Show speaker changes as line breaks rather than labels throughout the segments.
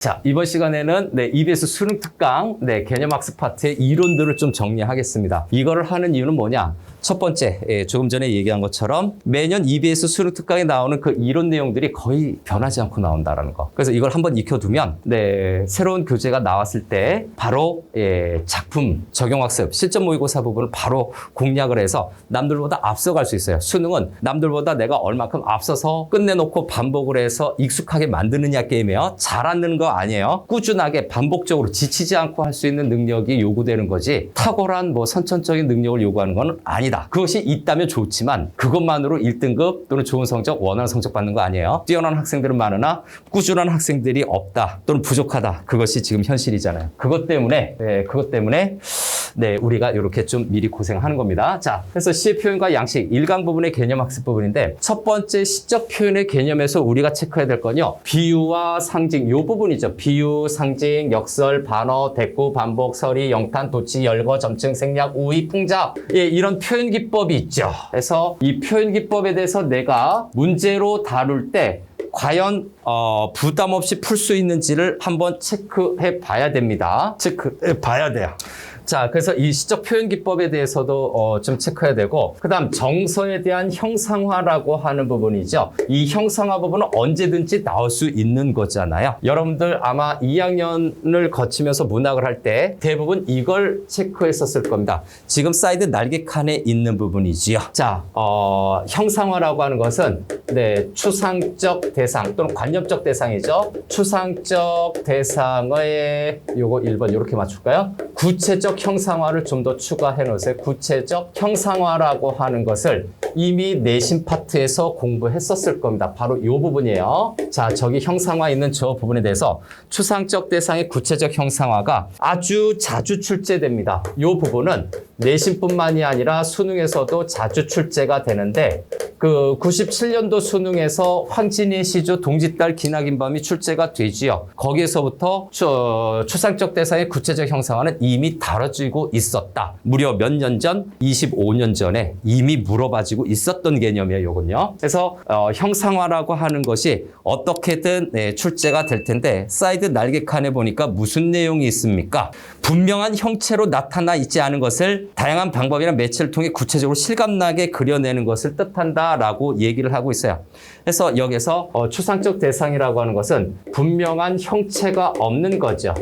자, 이번 시간에는 EBS 수능 특강 개념학습 파트의 이론들을 좀 정리하겠습니다. 이거를 하는 이유는 뭐냐? 첫 번째, 조금 전에 얘기한 것처럼 매년 EBS 수능 특강에 나오는 그 이론 내용들이 거의 변하지 않고 나온다는 거. 그래서 이걸 한번 익혀두면 새로운 교재가 나왔을 때 바로 작품 적용학습, 실전 모의고사 부분을 바로 공략을 해서 남들보다 앞서갈 수 있어요. 수능은 남들보다 내가 얼마큼 앞서서 끝내놓고 반복을 해서 익숙하게 만드느냐 게임이에요. 잘하는 거 아니에요. 꾸준하게 반복적으로 지치지 않고 할 수 있는 능력이 요구되는 거지 탁월한 선천적인 능력을 요구하는 건 아니다. 그것이 있다면 좋지만 그것만으로 1등급 또는 좋은 성적, 원하는 성적 받는 거 아니에요. 뛰어난 학생들은 많으나 꾸준한 학생들이 없다 또는 부족하다. 그것이 지금 현실이잖아요. 그것 때문에 우리가 이렇게 좀 미리 고생하는 겁니다. 자, 그래서 시의 표현과 양식 1강 부분의 개념 학습 부분인데 첫 번째 시적 표현의 개념에서 우리가 체크해야 될 건요. 비유와 상징 이 부분이죠. 비유, 상징, 역설, 반어, 대꾸, 반복, 서리, 영탄, 도치, 열거, 점층, 생략, 우의, 풍자 이런 표현 기법이 있죠. 그래서 이 표현 기법에 대해서 내가 문제로 다룰 때 과연 부담 없이 풀 수 있는지를 한번 체크해 봐야 됩니다. 체크해 봐야 돼요. 자, 그래서 이 시적 표현 기법에 대해서도 좀 체크해야 되고, 그 다음 정서에 대한 형상화라고 하는 부분이죠. 이 형상화 부분은 언제든지 나올 수 있는 거잖아요. 여러분들 아마 2학년을 거치면서 문학을 할 때 대부분 이걸 체크했었을 겁니다. 지금 사이드 날개 칸에 있는 부분이지요. 자, 형상화라고 하는 것은 추상적 대상 또는 관념적 대상이죠. 추상적 대상의 요거 1번 이렇게 맞출까요? 구체적 형상화를 좀 더 추가해 놓으세요. 구체적 형상화라고 하는 것을 이미 내신 파트에서 공부했었을 겁니다. 바로 이 부분이에요. 자, 저기 형상화 있는 저 부분에 대해서 추상적 대상의 구체적 형상화가 아주 자주 출제됩니다. 이 부분은 내신뿐만이 아니라 수능에서도 자주 출제가 되는데 그 97년도 수능에서 황진의 시조 동짓달 기나긴 밤이 출제가 되지요. 거기에서부터 추상적 대상의 구체적 형상화는 이미 다뤄지고 있었다. 무려 몇 년 전? 25년 전에 이미 물어봐지고 있었던 개념이에요. 요건요. 그래서 형상화라고 하는 것이 어떻게든 출제가 될 텐데 사이드 날개 칸에 보니까 무슨 내용이 있습니까? 분명한 형체로 나타나 있지 않은 것을 다양한 방법이나 매체를 통해 구체적으로 실감나게 그려내는 것을 뜻한다라고 얘기를 하고 있어요. 그래서 여기서 추상적 대상이라고 하는 것은 분명한 형체가 없는 거죠.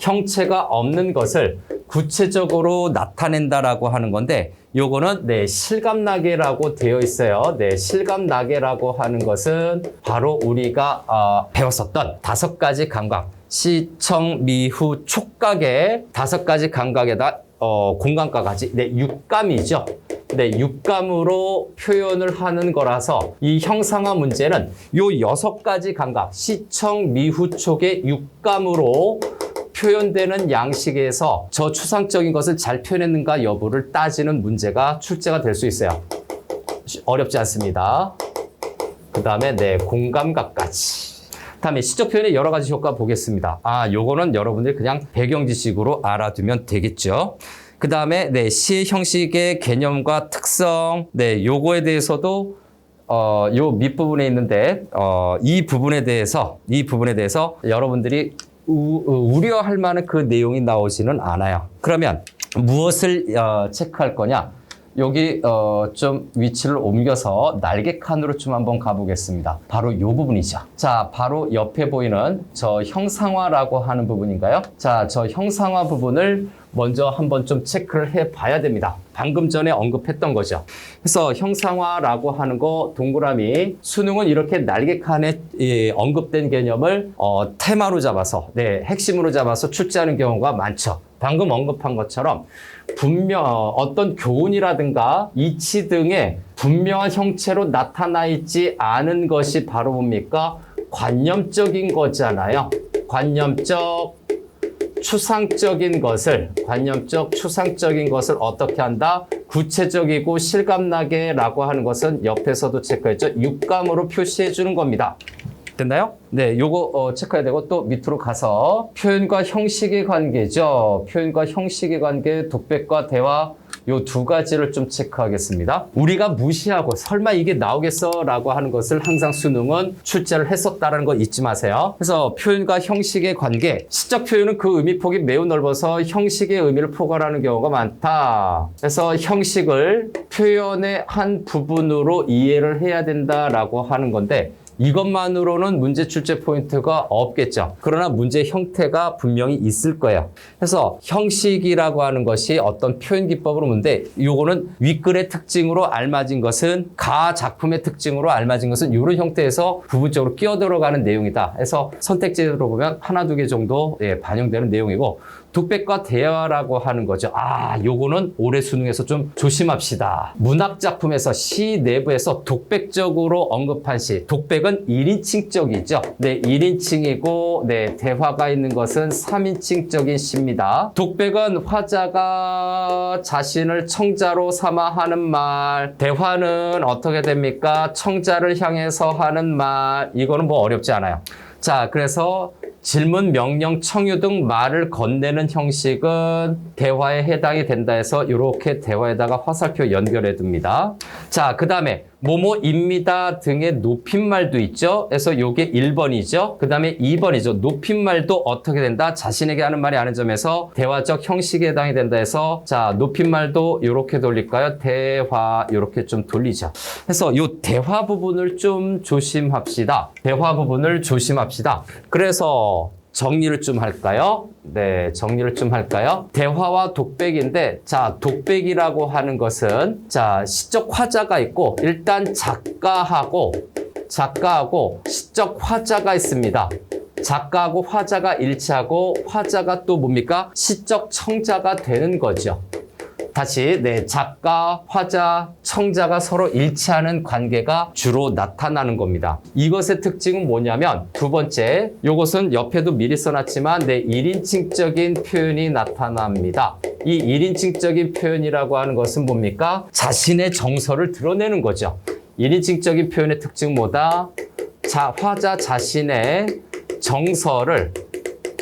형체가 없는 것을 구체적으로 나타낸다라고 하는 건데 요거는 실감나게라고 되어 있어요. 실감나게라고 하는 것은 바로 우리가 배웠었던 5가지 감각, 시청, 미후, 촉각의 5가지 감각에다 공감까지 육감이죠. 육감으로 표현을 하는 거라서 이 형상화 문제는 요 6가지 감각, 시청, 미후, 촉의 육감으로 표현되는 양식에서 저 추상적인 것을 잘 표현했는가 여부를 따지는 문제가 출제가 될 수 있어요. 어렵지 않습니다. 그 다음에 공감각까지. 다음에 시적 표현의 여러 가지 효과 보겠습니다. 요거는 여러분들이 그냥 배경 지식으로 알아두면 되겠죠. 그 다음에 시의 형식의 개념과 특성, 요거에 대해서도 요 밑부분에 있는데 이 부분에 대해서 여러분들이 우려할 만한 그 내용이 나오지는 않아요. 그러면 무엇을 체크할 거냐? 여기 좀 위치를 옮겨서 날개 칸으로 좀 한번 가보겠습니다. 바로 이 부분이죠. 자, 바로 옆에 보이는 저 형상화라고 하는 부분인가요? 자, 저 형상화 부분을 먼저 한번 좀 체크를 해 봐야 됩니다. 방금 전에 언급했던 거죠. 그래서 형상화라고 하는 거 동그라미 수능은 이렇게 날개 칸에 언급된 개념을 테마로 잡아서 핵심으로 잡아서 출제하는 경우가 많죠. 방금 언급한 것처럼 분명 어떤 교훈이라든가 이치 등의 분명한 형체로 나타나 있지 않은 것이 바로 뭡니까? 관념적인 거잖아요. 추상적인 것을 어떻게 한다? 구체적이고 실감나게 라고 하는 것은 옆에서도 체크했죠. 육감으로 표시해 주는 겁니다. 됐나요? 네, 요거 체크해야 되고 또 밑으로 가서 표현과 형식의 관계죠. 표현과 형식의 관계, 독백과 대화 요 두 가지를 좀 체크하겠습니다. 우리가 무시하고 설마 이게 나오겠어? 라고 하는 것을 항상 수능은 출제를 했었다는 거 잊지 마세요. 그래서 표현과 형식의 관계, 시적 표현은 그 의미폭이 매우 넓어서 형식의 의미를 포괄하는 경우가 많다. 그래서 형식을 표현의 한 부분으로 이해를 해야 된다라고 하는 건데 이것만으로는 문제 출제 포인트가 없겠죠. 그러나 문제 형태가 분명히 있을 거예요. 그래서 형식이라고 하는 것이 어떤 표현 기법으로 보는데 요거는 윗글의 특징으로 알맞은 것은 가 작품의 특징으로 알맞은 것은 이런 형태에서 부분적으로 끼어들어가는 내용이다. 해서 선택지로 보면 하나, 두 개 정도 반영되는 내용이고 독백과 대화라고 하는 거죠. 요거는 올해 수능에서 좀 조심합시다. 문학 작품에서 시 내부에서 독백적으로 언급한 시. 독백은 1인칭적이죠. 네, 1인칭이고, 네, 대화가 있는 것은 3인칭적인 시입니다. 독백은 화자가 자신을 청자로 삼아 하는 말. 대화는 어떻게 됩니까? 청자를 향해서 하는 말. 이거는 뭐 어렵지 않아요. 자, 그래서 질문, 명령, 청유 등 말을 건네는 형식은 대화에 해당이 된다 해서 이렇게 대화에다가 화살표 연결해 둡니다. 자, 그 다음에 뭐뭐입니다 등의 높임말도 있죠. 그래서 요게 1번이죠. 그 다음에 2번이죠. 높임말도 어떻게 된다? 자신에게 하는 말이 아는 점에서 대화적 형식에 해당이 된다 해서 자, 높임말도 이렇게 돌릴까요? 대화 이렇게 좀 돌리죠. 그래서 요 대화 부분을 좀 조심합시다. 대화 부분을 조심합시다. 그래서 정리를 좀 할까요? 네, 정리를 좀 할까요? 대화와 독백인데, 자, 독백이라고 하는 것은, 자, 시적 화자가 있고, 일단 작가하고 시적 화자가 있습니다. 작가하고 화자가 일치하고, 화자가 또 뭡니까? 시적 청자가 되는 거죠. 다시 네, 작가, 화자, 청자가 서로 일치하는 관계가 주로 나타나는 겁니다. 이것의 특징은 뭐냐면 두 번째, 요것은 옆에도 미리 써놨지만 네, 1인칭적인 표현이 나타납니다. 이 1인칭적인 표현이라고 하는 것은 뭡니까? 자신의 정서를 드러내는 거죠. 1인칭적인 표현의 특징은 뭐다? 자, 화자 자신의 정서를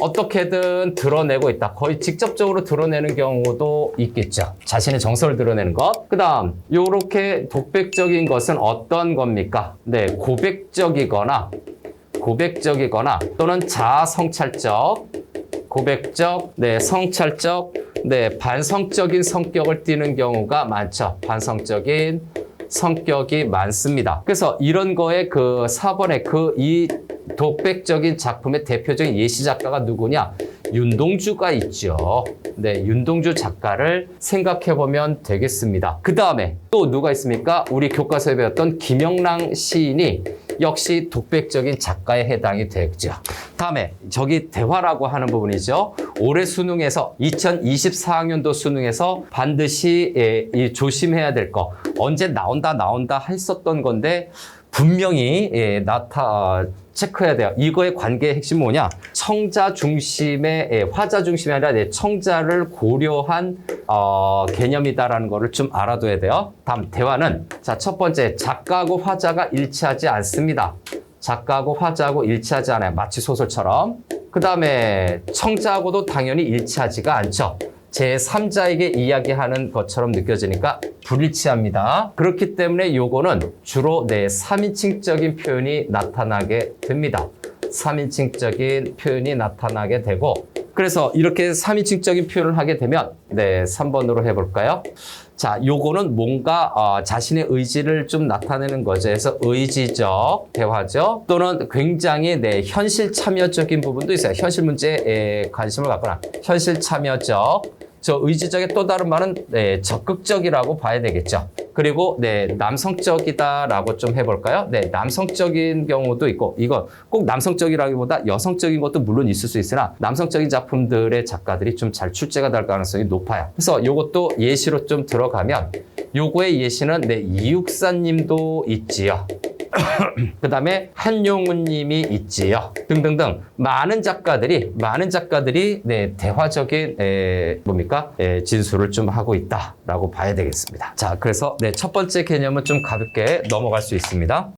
어떻게든 드러내고 있다. 거의 직접적으로 드러내는 경우도 있겠죠. 자신의 정서를 드러내는 것. 그 다음 요렇게 독백적인 것은 어떤 겁니까? 네, 고백적이거나 또는 자아성찰적, 고백적, 네, 성찰적, 네, 반성적인 성격을 띠는 경우가 많죠. 반성적인 성격이 많습니다. 그래서 이런 거에 그 4번에 이 독백적인 작품의 대표적인 예시 작가가 누구냐? 윤동주가 있죠. 네, 윤동주 작가를 생각해 보면 되겠습니다. 그 다음에 또 누가 있습니까? 우리 교과서에 배웠던 김영랑 시인이 역시 독백적인 작가에 해당이 되죠. 다음에 저기 대화라고 하는 부분이죠. 올해 수능에서 2024학년도 수능에서 반드시 조심해야 될 거. 언제 나온다 했었던 건데 분명히 체크해야 돼요. 이거의 관계의 핵심은 뭐냐? 청자 중심의, 화자 중심이 아니라 청자를 고려한 개념이다라는 거를 좀 알아둬야 돼요. 다음 대화는 자, 첫 번째 작가하고 화자가 일치하지 않습니다. 작가하고 화자하고 일치하지 않아요. 마치 소설처럼. 그 다음에 청자하고도 당연히 일치하지가 않죠. 제3자에게 이야기하는 것처럼 느껴지니까 불일치합니다. 그렇기 때문에 요거는 주로 3인칭적인 표현이 나타나게 됩니다. 3인칭적인 표현이 나타나게 되고, 그래서 이렇게 3인칭적인 표현을 하게 되면 3번으로 해볼까요? 자, 요거는 뭔가 자신의 의지를 좀 나타내는 거죠. 그래서 의지적 대화죠. 또는 굉장히 현실 참여적인 부분도 있어요. 현실 문제에 관심을 갖거나 현실 참여적. 저 의지적의 또 다른 말은 적극적이라고 봐야 되겠죠. 그리고 남성적이다라고 좀 해볼까요? 남성적인 경우도 있고, 이거 꼭 남성적이라기보다 여성적인 것도 물론 있을 수 있으나 남성적인 작품들의 작가들이 좀 잘 출제가 될 가능성이 높아요. 그래서 이것도 예시로 좀 들어가면 요거의 예시는 이육사님도 있지요. 그 다음에 한용운 님이 있지요. 등등등 많은 작가들이 대화적인 진술을 좀 하고 있다라고 봐야 되겠습니다. 자, 그래서 첫 번째 개념은 좀 가볍게 넘어갈 수 있습니다.